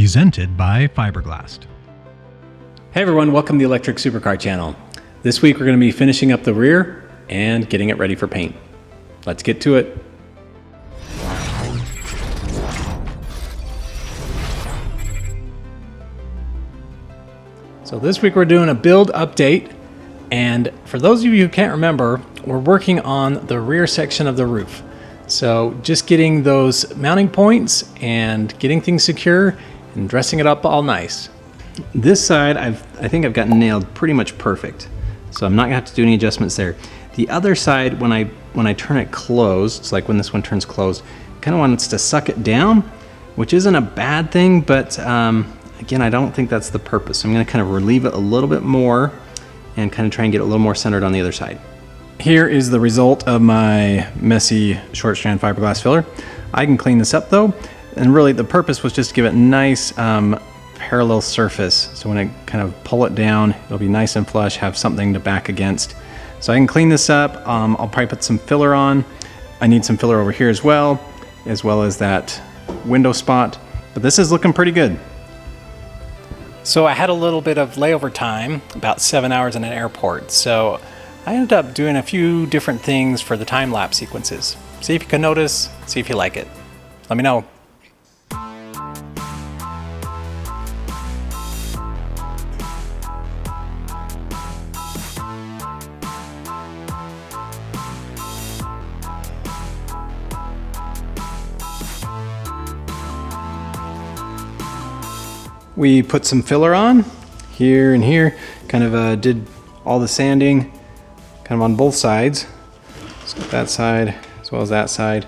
Presented by Fiberglass. Hey everyone, welcome to the Electric Supercar channel. This week we're going to be finishing up the rear and getting it ready for paint. Let's get to it. So this week we're doing a build update, and for those of you who can't remember, we're working on the rear section of the roof. So just getting those mounting points and getting things secure and dressing it up all nice. This side I think I've gotten nailed pretty much perfect, so I'm not gonna have to do any adjustments there. The other side, when I turn it closed, it's like when this one turns closed, kind of wants to suck it down, which isn't a bad thing, but again, I don't think that's the purpose. So I'm gonna kind of relieve it a little bit more and kind of try and get it a little more centered on the other side. Here is the result of my messy short strand fiberglass filler. I can clean this up though, and really the purpose was just to give it nice parallel surface. So when I kind of pull it down, it'll be nice and flush, have something to back against. So I can clean this up. I'll probably put some filler on. I need some filler over here as well as that window spot, but this is looking pretty good. So I had a little bit of layover time, about 7 hours in an airport. So I ended up doing a few different things for the time-lapse sequences. See if you can notice, see if you like it. Let me know. We put some filler on here and here, kind of did all the sanding kind of on both sides. So that side as well as that side.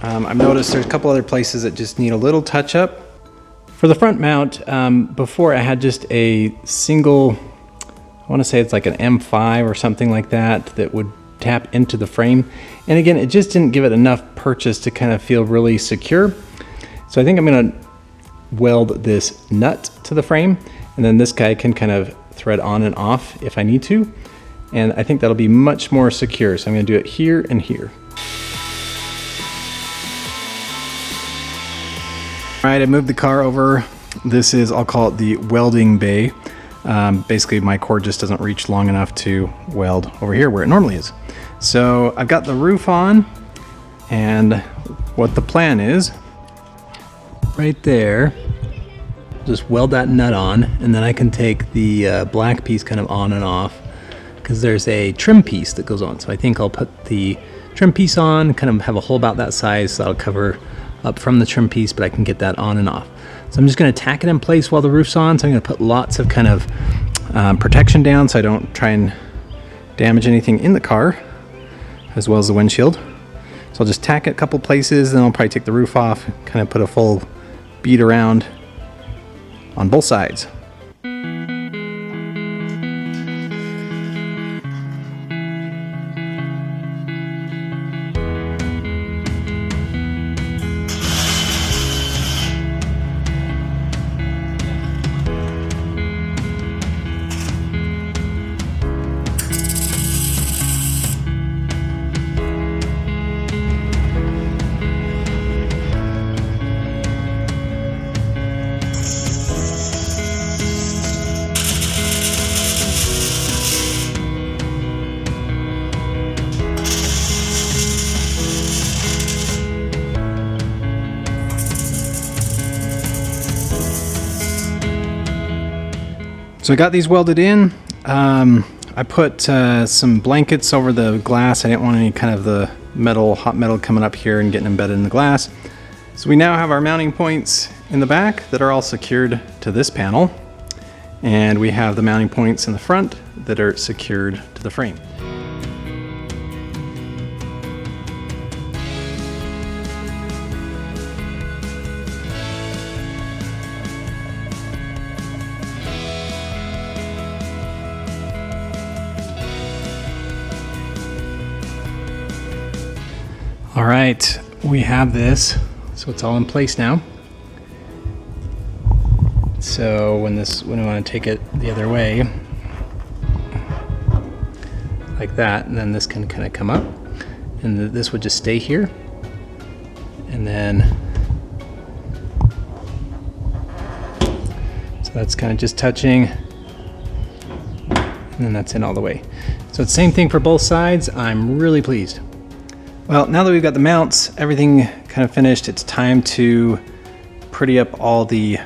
I've noticed there's a couple other places that just need a little touch up. For the front mount, before I had just a single, I want to say it's like an M5 or something like that, that would tap into the frame. And again, it just didn't give it enough purchase to kind of feel really secure. So I think I'm going to weld this nut to the frame, and then this guy can kind of thread on and off if I need to, and I think that'll be much more secure. So I'm going to do it here and here. All right, I moved the car over. This is, I'll call it the welding bay. Basically my cord just doesn't reach long enough to weld over here where it normally is. So I've got the roof on, and what the plan is, right there, just weld that nut on, and then I can take the black piece kind of on and off, because there's a trim piece that goes on. So I think I'll put the trim piece on, kind of have a hole about that size, so that'll cover up from the trim piece, but I can get that on and off. So I'm just going to tack it in place while the roof's on. So I'm going to put lots of kind of protection down so I don't try and damage anything in the car, as well as the windshield. So I'll just tack it a couple places, then I'll probably take the roof off, kind of put a full bead around on both sides. So I got these welded in. I put some blankets over the glass. I didn't want any kind of the hot metal coming up here and getting embedded in the glass. So we now have our mounting points in the back that are all secured to this panel. And we have the mounting points in the front that are secured to the frame. All right, we have this, so it's all in place now. So when we want to take it the other way, like that, and then this can kind of come up, and this would just stay here, and then So that's kind of just touching, and then that's in all the way. So it's the same thing for both sides. I'm really pleased. Well, now that we've got the mounts, everything kind of finished, it's time to pretty up all the,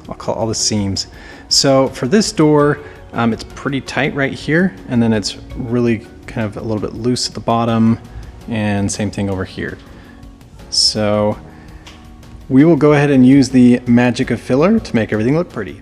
I'll call it all the seams. So for this door, it's pretty tight right here, and then it's really kind of a little bit loose at the bottom, and same thing over here. So we will go ahead and use the magic of filler to make everything look pretty.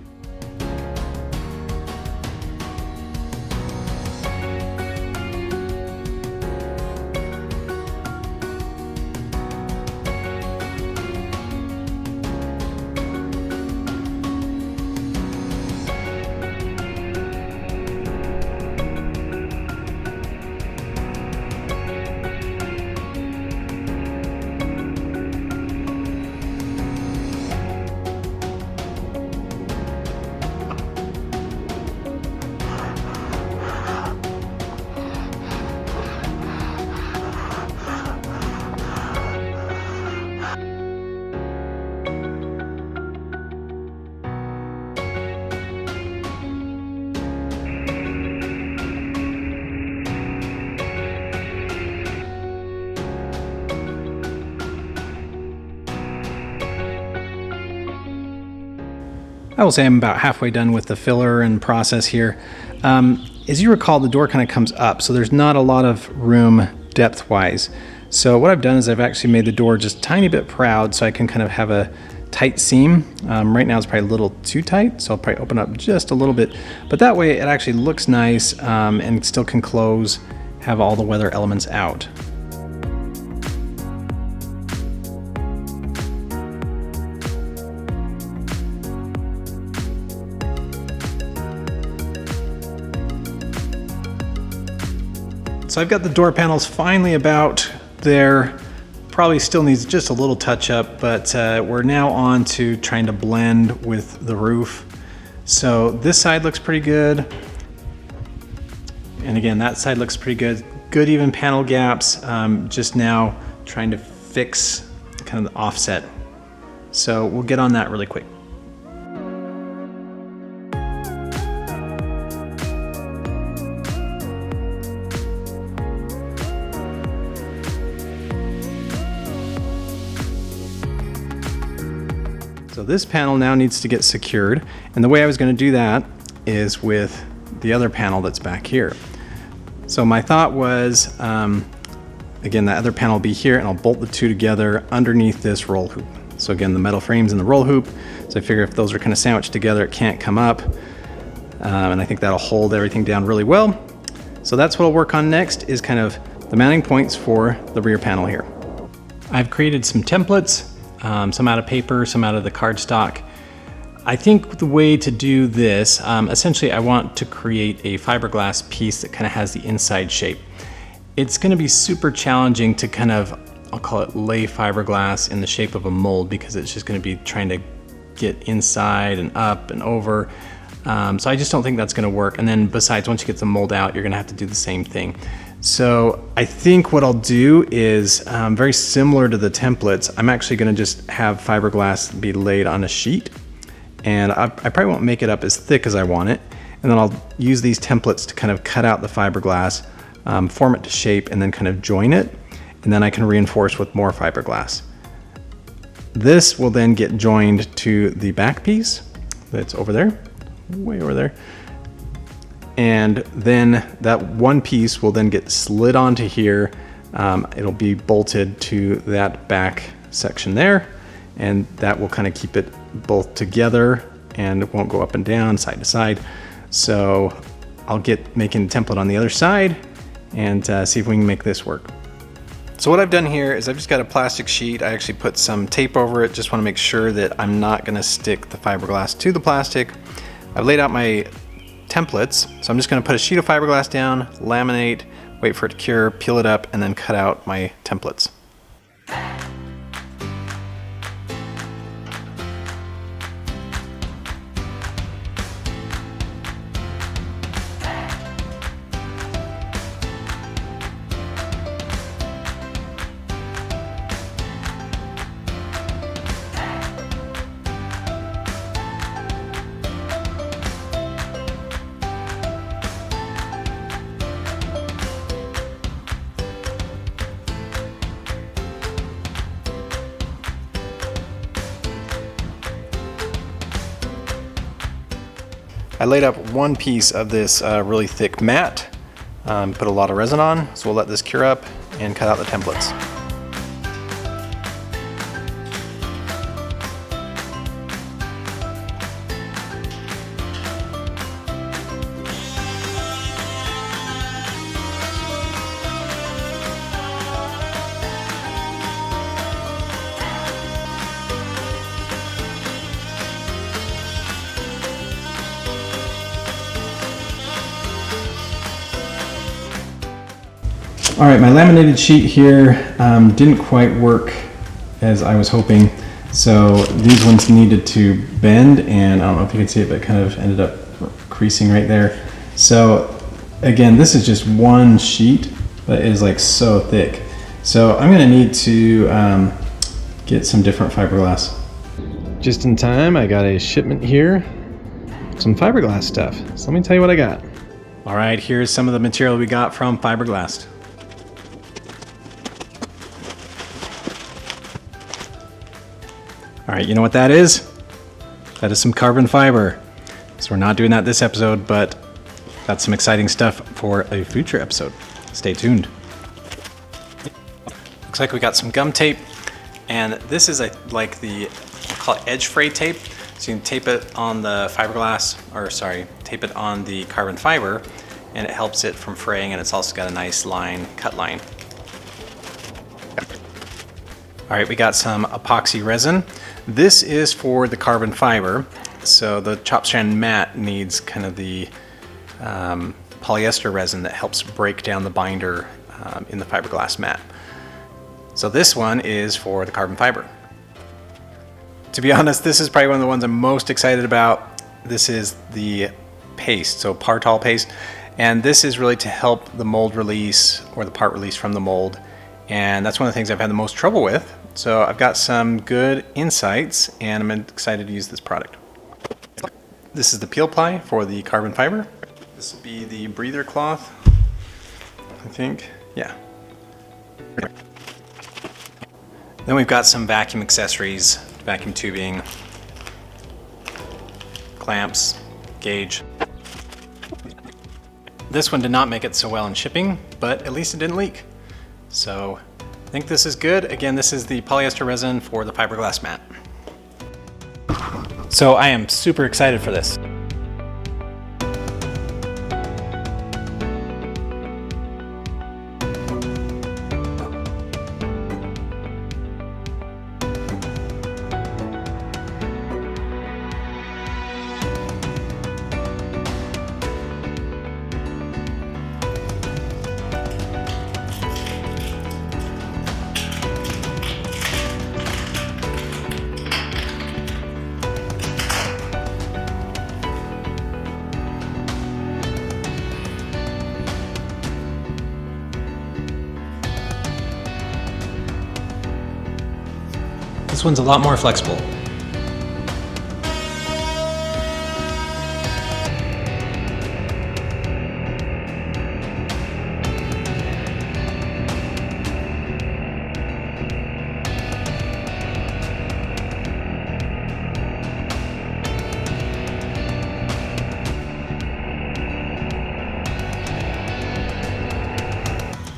I will say I'm about halfway done with the filler and process here. As you recall, the door kind of comes up, so there's not a lot of room depth-wise. So what I've done is I've actually made the door just a tiny bit proud so I can kind of have a tight seam. Right now it's probably a little too tight, so I'll probably open up just a little bit. But that way it actually looks nice and still can close, have all the weather elements out. So I've got the door panels finally about there. Probably still needs just a little touch up, but we're now on to trying to blend with the roof. So this side looks pretty good. And again, that side looks pretty good. Good even panel gaps. Just now trying to fix kind of the offset. So we'll get on that really quick. So this panel now needs to get secured, and the way I was going to do that is with the other panel that's back here. So my thought was, again, that other panel will be here, and I'll bolt the two together underneath this roll hoop. So again, the metal frames in the roll hoop, so I figure if those are kind of sandwiched together, it can't come up, and I think that'll hold everything down really well. So that's what I'll work on next, is kind of the mounting points for the rear panel here. I've created some templates. Some out of paper, some out of the cardstock. I think the way to do this, essentially I want to create a fiberglass piece that kind of has the inside shape. It's going to be super challenging to kind of, I'll call it lay fiberglass in the shape of a mold, because it's just going to be trying to get inside and up and over. So I just don't think that's going to work. And then besides, once you get the mold out, you're going to have to do the same thing. So I think what I'll do is very similar to the templates. I'm actually going to just have fiberglass be laid on a sheet, and I probably won't make it up as thick as I want it. And then I'll use these templates to kind of cut out the fiberglass, form it to shape, and then kind of join it. And then I can reinforce with more fiberglass. This will then get joined to the back piece that's over there, way over there. And then that one piece will then get slid onto here. It'll be bolted to that back section there, and that will kind of keep it both together and it won't go up and down, side to side. So I'll get making a template on the other side and see if we can make this work. So what I've done here is I've just got a plastic sheet. I actually put some tape over it. Just want to make sure that I'm not going to stick the fiberglass to the plastic. I've laid out my templates, so I'm just going to put a sheet of fiberglass down, laminate, wait for it to cure, peel it up, and then cut out my templates. I laid up one piece of this really thick mat, put a lot of resin on, so we'll let this cure up and cut out the templates. All right, my laminated sheet here didn't quite work as I was hoping. So these ones needed to bend, and I don't know if you can see it, but it kind of ended up creasing right there. So again, this is just one sheet, but it is like so thick. So I'm gonna need to get some different fiberglass. Just in time, I got a shipment here, some fiberglass stuff. So let me tell you what I got. All right, here's some of the material we got from Fiberglass. All right, you know what that is? That is some carbon fiber. So we're not doing that this episode, but that's some exciting stuff for a future episode. Stay tuned. Looks like we got some gum tape, and this is like the, we'll call it edge fray tape. So you can tape it on the fiberglass, or sorry, tape it on the carbon fiber, and it helps it from fraying, and it's also got a nice line, cut line. All right, we got some epoxy resin. This is for the carbon fiber. So the chop strand mat needs kind of the polyester resin that helps break down the binder in the fiberglass mat. So this one is for the carbon fiber. To be honest, this is probably one of the ones I'm most excited about. This is the paste, so Partol paste. And this is really to help the mold release, or the part release from the mold. And that's one of the things I've had the most trouble with. So I've got some good insights, and I'm excited to use this product. This is the peel ply for the carbon fiber. This will be the breather cloth, I think. Yeah. Then we've got some vacuum accessories, vacuum tubing, clamps, gauge. This one did not make it so well in shipping, but at least it didn't leak. So I think this is good. Again, this is the polyester resin for the fiberglass mat. So I am super excited for this. This one's a lot more flexible.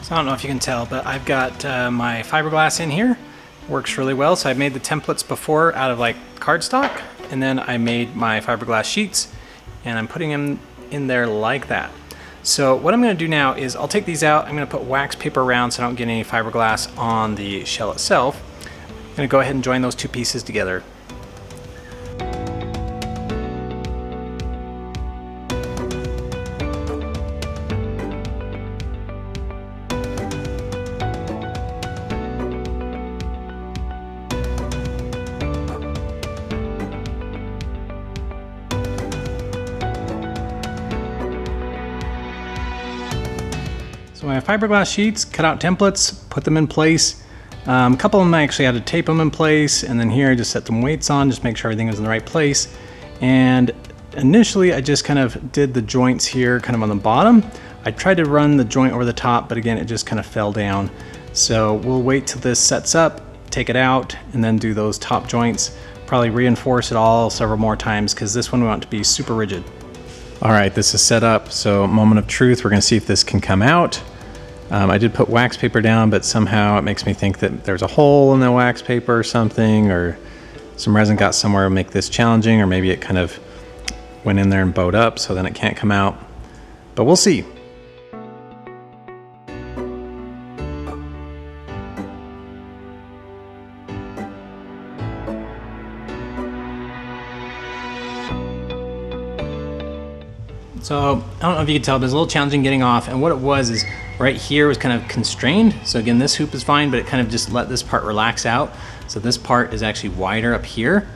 So I don't know if you can tell, but I've got my fiberglass in here. Works really well. So I made the templates before out of like cardstock, and then I made my fiberglass sheets, and I'm putting them in there like that. So what I'm going to do now is I'll take these out. I'm going to put wax paper around so I don't get any fiberglass on the shell itself. I'm going to go ahead and join those two pieces together. So my fiberglass sheets, cut out templates, put them in place. A couple of them I actually had to tape them in place, and then here I just set some weights on, just make sure everything was in the right place. And initially I just kind of did the joints here kind of on the bottom. I tried to run the joint over the top, but again, it just kind of fell down. So we'll wait till this sets up, take it out, and then do those top joints. Probably reinforce it all several more times, because this one we want to be super rigid. All right, this is set up, so moment of truth. We're gonna see if this can come out. I did put wax paper down, but somehow it makes me think that there's a hole in the wax paper or something, or some resin got somewhere to make this challenging, or maybe it kind of went in there and bowed up, so then it can't come out. But we'll see. So I don't know if you can tell, but it's a little challenging getting off. And what it was is right here was kind of constrained. So again, this hoop is fine, but it kind of just let this part relax out. So this part is actually wider up here.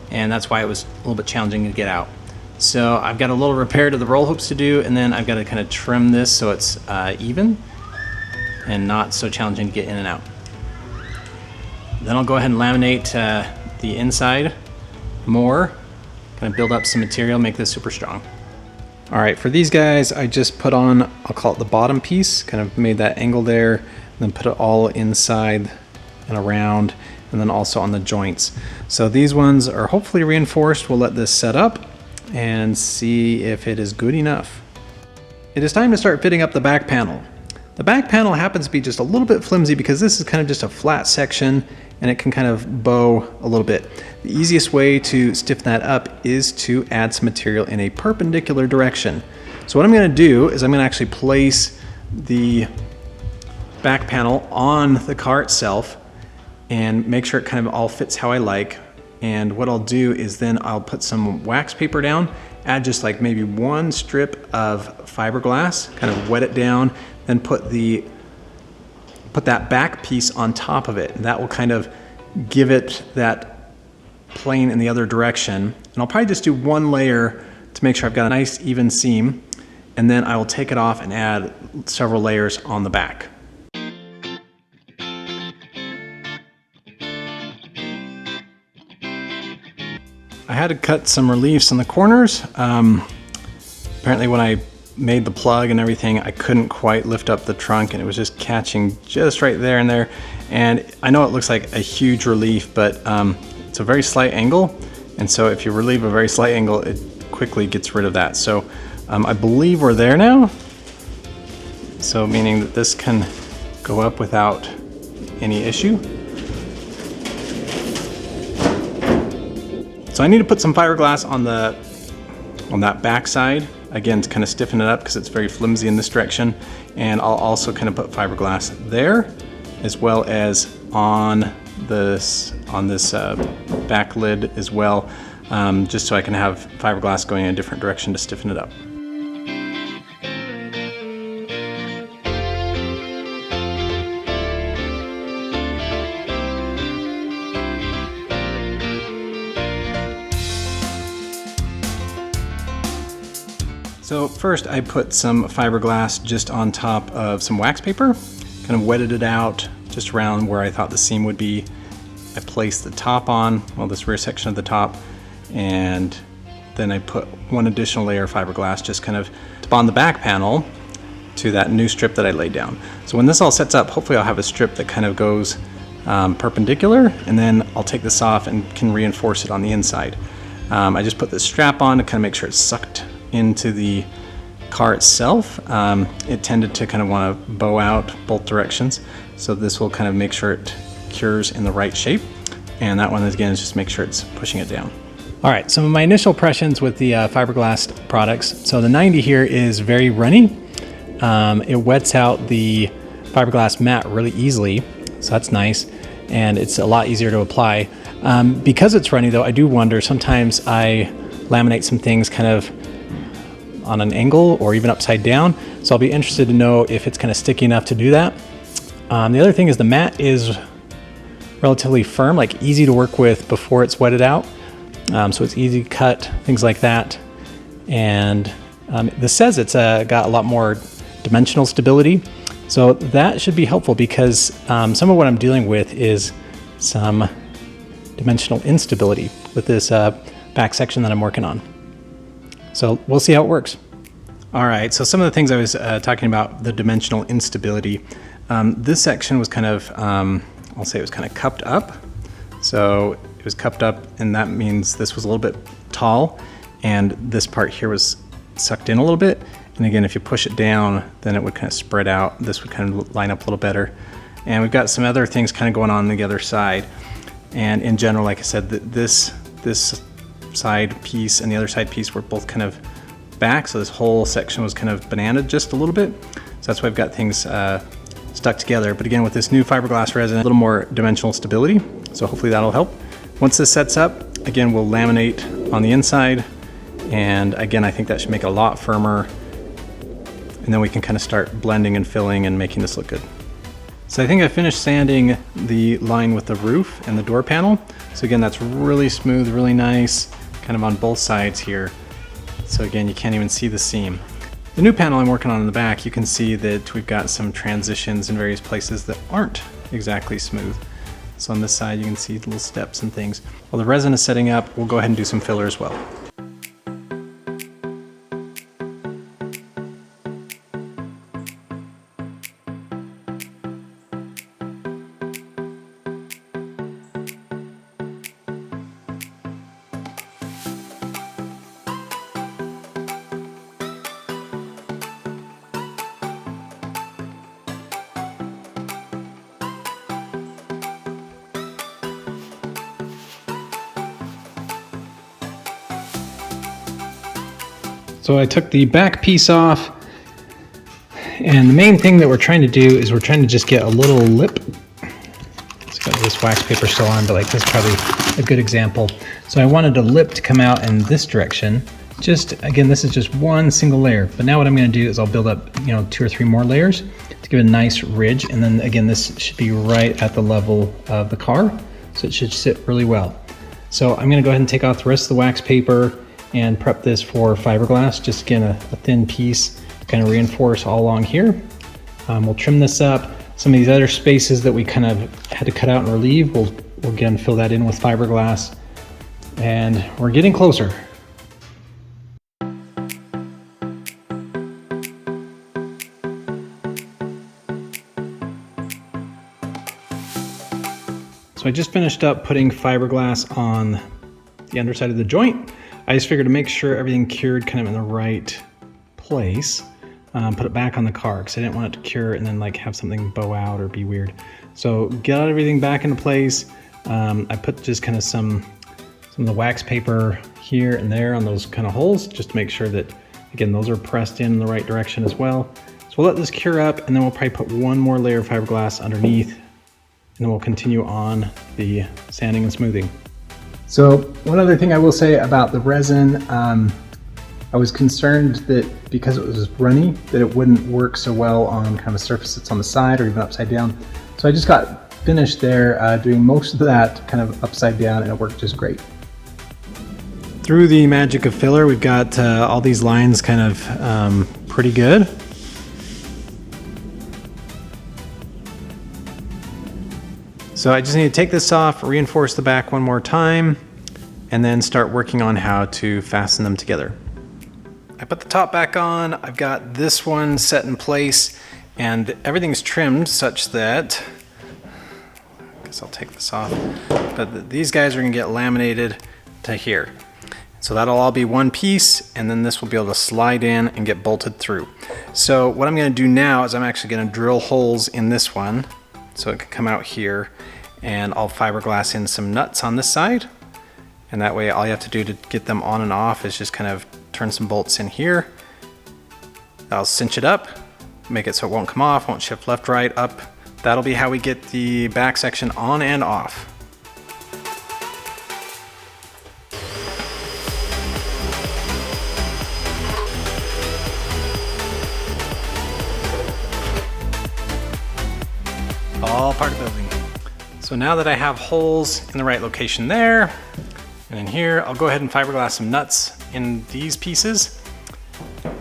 And that's why it was a little bit challenging to get out. So I've got a little repair to the roll hoops to do, and then I've got to kind of trim this so it's even and not so challenging to get in and out. Then I'll go ahead and laminate the inside more, kind of build up some material, make this super strong. All right, for these guys, I just put on, I'll call it the bottom piece, kind of made that angle there, and then put it all inside and around, and then also on the joints. So these ones are hopefully reinforced. We'll let this set up and see if it is good enough. It is time to start fitting up the back panel. The back panel happens to be just a little bit flimsy because this is kind of just a flat section and it can kind of bow a little bit. The easiest way to stiffen that up is to add some material in a perpendicular direction. So what I'm going to do is I'm going to actually place the back panel on the car itself and make sure it kind of all fits how I like. And what I'll do is then I'll put some wax paper down, add just like maybe one strip of fiberglass, kind of wet it down, then put that back piece on top of it. And that will kind of give it that plane in the other direction. And I'll probably just do one layer to make sure I've got a nice even seam. And then I will take it off and add several layers on the back. I had to cut some reliefs in the corners. Apparently when I made the plug and everything, I couldn't quite lift up the trunk and it was just catching just right there and there. And I know it looks like a huge relief, but it's a very slight angle. And so if you relieve a very slight angle, it quickly gets rid of that. So I believe we're there now. So meaning that this can go up without any issue. So I need to put some fiberglass on that back side, again, to kind of stiffen it up because it's very flimsy in this direction. And I'll also kind of put fiberglass there, as well as on this back lid as well, just so I can have fiberglass going in a different direction to stiffen it up. So first I put some fiberglass just on top of some wax paper, kind of wetted it out just around where I thought the seam would be. I placed the top on, well, this rear section of the top, and then I put one additional layer of fiberglass just kind of on the back panel to that new strip that I laid down. So when this all sets up, hopefully I'll have a strip that kind of goes perpendicular, and then I'll take this off and can reinforce it on the inside. I just put this strap on to kind of make sure it's sucked into the car itself. It tended to kind of want to bow out both directions, so this will kind of make sure it cures in the right shape, and that one again is just make sure it's pushing it down. All right, some of my initial impressions with the fiberglass products. So the 90 here is very runny. It wets out the fiberglass mat really easily, so that's nice, and it's a lot easier to apply. Because it's runny though, I do wonder, sometimes I laminate some things kind of on an angle or even upside down. So I'll be interested to know if it's kind of sticky enough to do that. The other thing is the mat is relatively firm, like easy to work with before it's wetted out. So it's easy to cut, things like that. And this says it's got a lot more dimensional stability. So that should be helpful because some of what I'm dealing with is some dimensional instability with this back section that I'm working on. So we'll see how it works. All right, so some of the things I was talking about, the dimensional instability. This section was kind of, I'll say it was kind of cupped up. So it was cupped up, and that means this was a little bit tall, and this part here was sucked in a little bit. And again, if you push it down, then it would kind of spread out. This would kind of line up a little better. And we've got some other things kind of going on the other side. And in general, like I said, this side piece and the other side piece were both kind of back. So this whole section was kind of bananaed just a little bit. So that's why I've got things stuck together. But again, with this new fiberglass resin, a little more dimensional stability. So hopefully that'll help. Once this sets up, again, we'll laminate on the inside. And again, I think that should make it a lot firmer. And then we can kind of start blending and filling and making this look good. So I think I finished sanding the line with the roof and the door panel. So again, that's really smooth, really nice, kind of on both sides here. So again, you can't even see the seam. The new panel I'm working on in the back, you can see that we've got some transitions in various places that aren't exactly smooth. So on this side, you can see little steps and things. While the resin is setting up, we'll go ahead and do some filler as well. So I took the back piece off, and the main thing that we're trying to do is we're trying to just get a little lip. It's got this wax paper still on, but like this is probably a good example. So I wanted a lip to come out in this direction. Just, again, this is just one single layer, but now what I'm gonna do is I'll build up, 2 or 3 more layers to give it a nice ridge. And then again, this should be right at the level of the car. So it should sit really well. So I'm gonna go ahead and take off the rest of the wax paper and prep this for fiberglass. Just again, a thin piece to kind of reinforce all along here. We'll trim this up. Some of these other spaces that we kind of had to cut out and relieve, we'll again fill that in with fiberglass. And we're getting closer. So I just finished up putting fiberglass on the underside of the joint. I just figured to make sure everything cured kind of in the right place, put it back on the car because I didn't want it to cure and then like have something bow out or be weird. So get everything back into place. I put just kind of some of the wax paper here and there on those kind of holes just to make sure that, again, those are pressed in the right direction as well. So we'll let this cure up and then we'll probably put one more layer of fiberglass underneath, and then we'll continue on the sanding and smoothing. So one other thing I will say about the resin, I was concerned that because it was runny, that it wouldn't work so well on kind of a surface that's on the side or even upside down. So I just got finished there doing most of that kind of upside down, and it worked just great. Through the magic of filler, we've got all these lines kind of pretty good. So I just need to take this off, reinforce the back one more time, and then start working on how to fasten them together. I put the top back on, I've got this one set in place, and everything's trimmed such that, I guess I'll take this off, but these guys are gonna get laminated to here. So that'll all be one piece, and then this will be able to slide in and get bolted through. So what I'm gonna do now is I'm actually gonna drill holes in this one, so it can come out here, and I'll fiberglass in some nuts on this side, and that way all you have to do to get them on and off is just kind of turn some bolts in here. I'll cinch it up, make it so it won't come off, won't shift left, right, up. That'll be how we get the back section on and off. All part of building. So now that I have holes in the right location there, and in here, I'll go ahead and fiberglass some nuts in these pieces.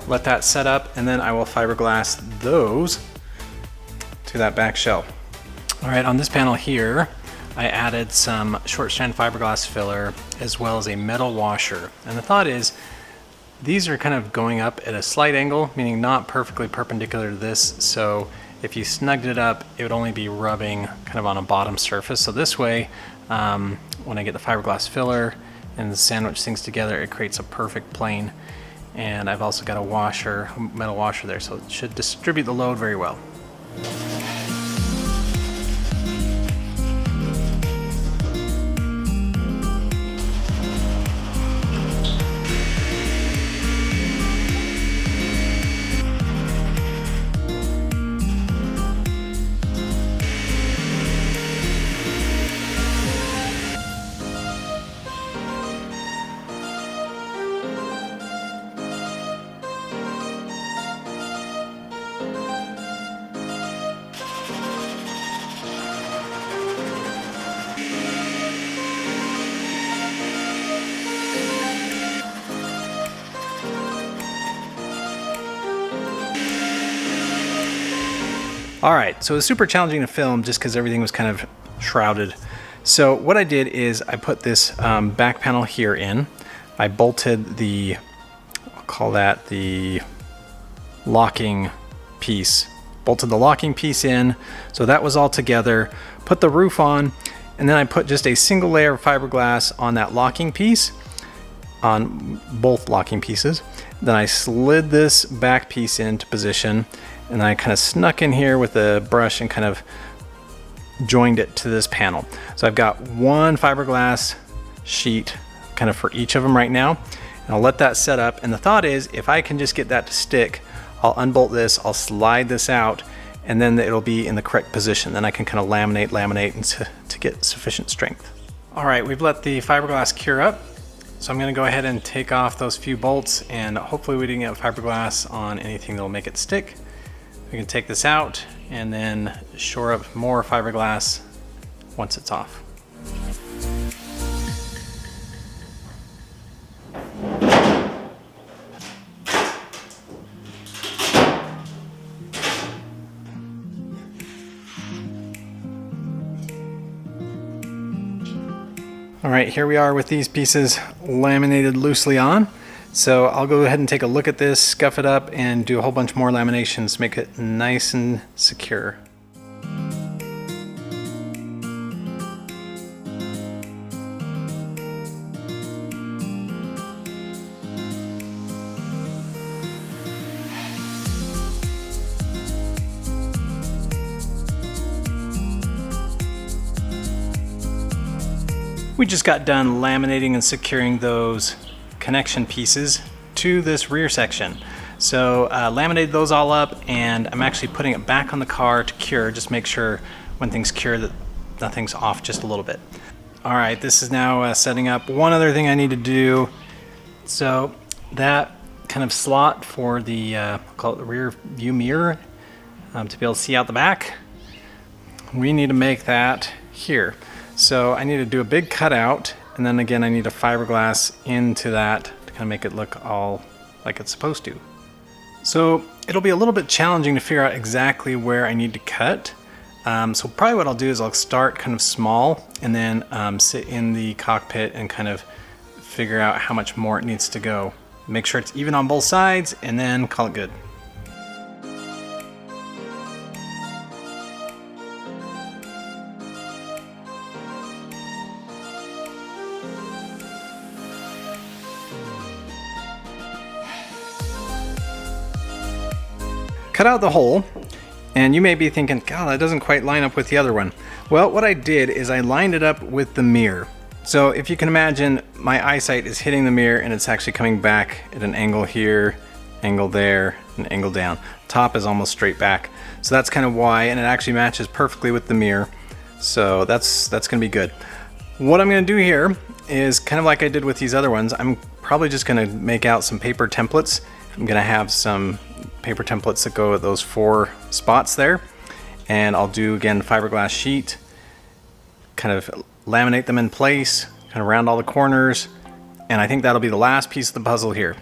Let that set up, and then I will fiberglass those to that back shell. All right, on this panel here, I added some short strand fiberglass filler as well as a metal washer. And the thought is, these are kind of going up at a slight angle, meaning not perfectly perpendicular to this. So if you snugged it up, it would only be rubbing kind of on a bottom surface. So this way, when I get the fiberglass filler and sandwich things together, it creates a perfect plane. and I've also got a washer, metal washer there, so it should distribute the load very well. All right, so it was super challenging to film just because everything was kind of shrouded. So what I did is I put this back panel here in. I bolted the, I'll call that the locking piece. Bolted the locking piece in, so that was all together. Put the roof on, and then I put just a single layer of fiberglass on that locking piece, on both locking pieces. Then I slid this back piece into position, and then I kind of snuck in here with a brush and kind of joined it to this panel. So I've got one fiberglass sheet kind of for each of them right now, and I'll let that set up. And the thought is, if I can just get that to stick, I'll unbolt this, I'll slide this out, and then it'll be in the correct position. Then I can kind of laminate and to get sufficient strength. All right, we've let the fiberglass cure up. So I'm gonna go ahead and take off those few bolts, and hopefully we didn't get fiberglass on anything that'll make it stick. We can take this out and then shore up more fiberglass once it's off. All right, here we are with these pieces laminated loosely on. So I'll go ahead and take a look at this, scuff it up, and do a whole bunch more laminations, make it nice and secure. We just got done laminating and securing those connection pieces to this rear section. So laminated those all up, and I'm actually putting it back on the car to cure, just make sure when things cure that nothing's off just a little bit. All right, this is now setting up. One other thing I need to do, so that kind of slot for the call it the rear view mirror to be able to see out the back, we need to make that here. So I need to do a big cutout, and then again I need a fiberglass into that to kind of make it look all like it's supposed to. So it'll be a little bit challenging to figure out exactly where I need to cut. So probably what I'll do is I'll start kind of small, and then sit in the cockpit and kind of figure out how much more it needs to go. Make sure it's even on both sides, and then call it good. Cut out the hole, and you may be thinking, God, that doesn't quite line up with the other one. Well, what I did is I lined it up with the mirror. So if you can imagine, my eyesight is hitting the mirror, and it's actually coming back at an angle here, angle there, and angle down. Top is almost straight back. So that's kind of why, and it actually matches perfectly with the mirror. So that's gonna be good. What I'm gonna do here is kind of like I did with these other ones. I'm probably just gonna make out some paper templates. I'm gonna have some paper templates that go at those 4 spots there, and I'll do again fiberglass sheet, kind of laminate them in place, kind of round all the corners, and I think that'll be the last piece of the puzzle here.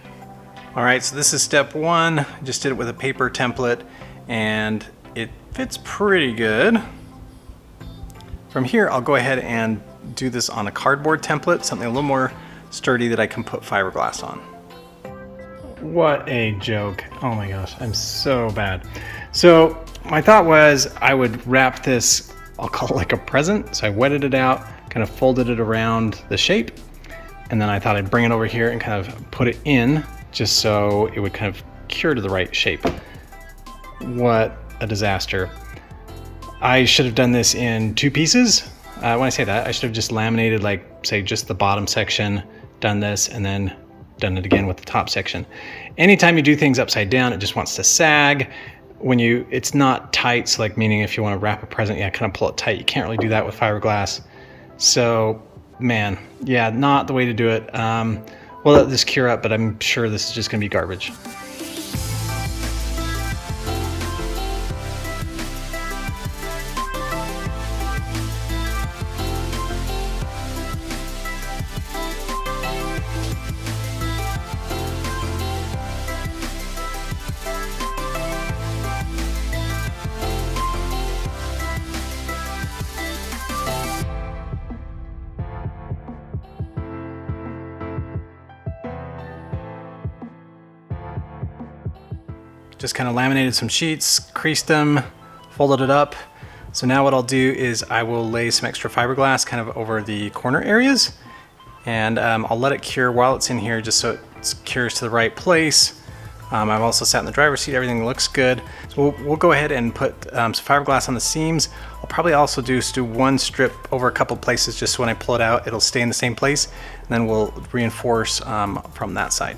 All right, so this is step 1. I just did it with a paper template, and it fits pretty good. From here, I'll go ahead and do this on a cardboard template, something a little more sturdy that I can put fiberglass on. What a joke. Oh my gosh, I'm so bad. So my thought was I would wrap this, I'll call it like a present. So I wetted it out, kind of folded it around the shape, and then I thought I'd bring it over here and kind of put it in just so it would kind of cure to the right shape. What a disaster. I should have done this in 2 pieces. When I say that, I should have just laminated, like, say, just the bottom section, done this, and then done it again with the top section. Anytime you do things upside down, it just wants to sag. It's not tight, so like, meaning if you want to wrap a present, yeah, kind of pull it tight. You can't really do that with fiberglass. So, man, yeah, not the way to do it. We'll let this cure up, but I'm sure this is just going to be garbage. Just kind of laminated some sheets, creased them, folded it up. So now what I'll do is I will lay some extra fiberglass kind of over the corner areas, and I'll let it cure while it's in here just so it cures to the right place. I've also sat in the driver's seat, everything looks good. So we'll go ahead and put some fiberglass on the seams. I'll probably also do 1 strip over a couple places just so when I pull it out, it'll stay in the same place, and then we'll reinforce from that side.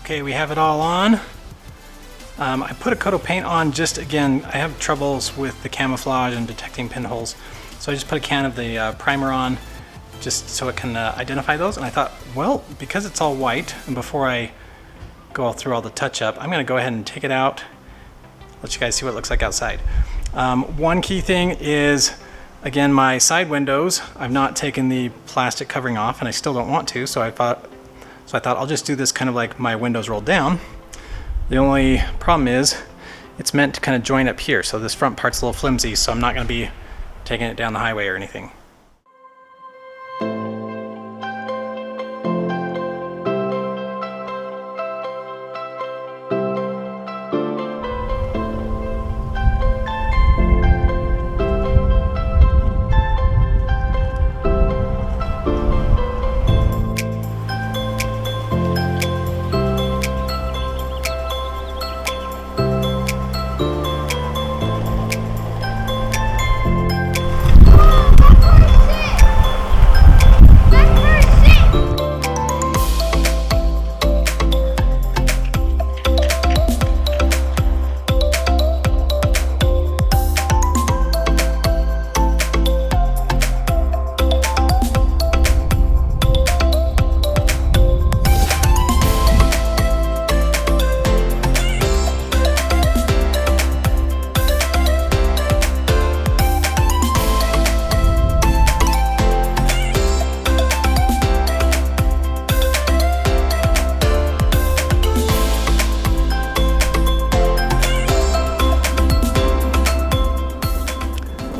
Okay, we have it all on. I put a coat of paint on just, again, I have troubles with the camouflage and detecting pinholes. So I just put a can of the primer on just so it can identify those. And I thought, well, because it's all white, and before I go through all the touch-up, I'm gonna go ahead and take it out, let you guys see what it looks like outside. One key thing is, again, my side windows, I've not taken the plastic covering off, and I still don't want to, so I thought I'll just do this kind of like my windows rolled down. The only problem is it's meant to kind of join up here, so this front part's a little flimsy, so I'm not going to be taking it down the highway or anything.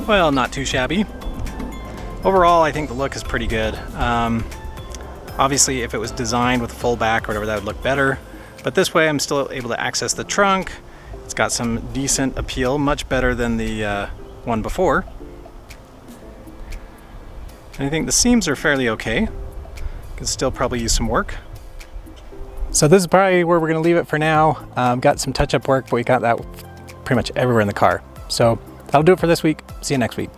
Well, not too shabby. Overall, I think the look is pretty good. Obviously, if it was designed with a full back or whatever, that would look better. But this way, I'm still able to access the trunk. It's got some decent appeal, much better than the one before. And I think the seams are fairly okay. Could still probably use some work. So this is probably where we're going to leave it for now. Got some touch-up work, but we got that pretty much everywhere in the car. So that'll do it for this week. See you next week.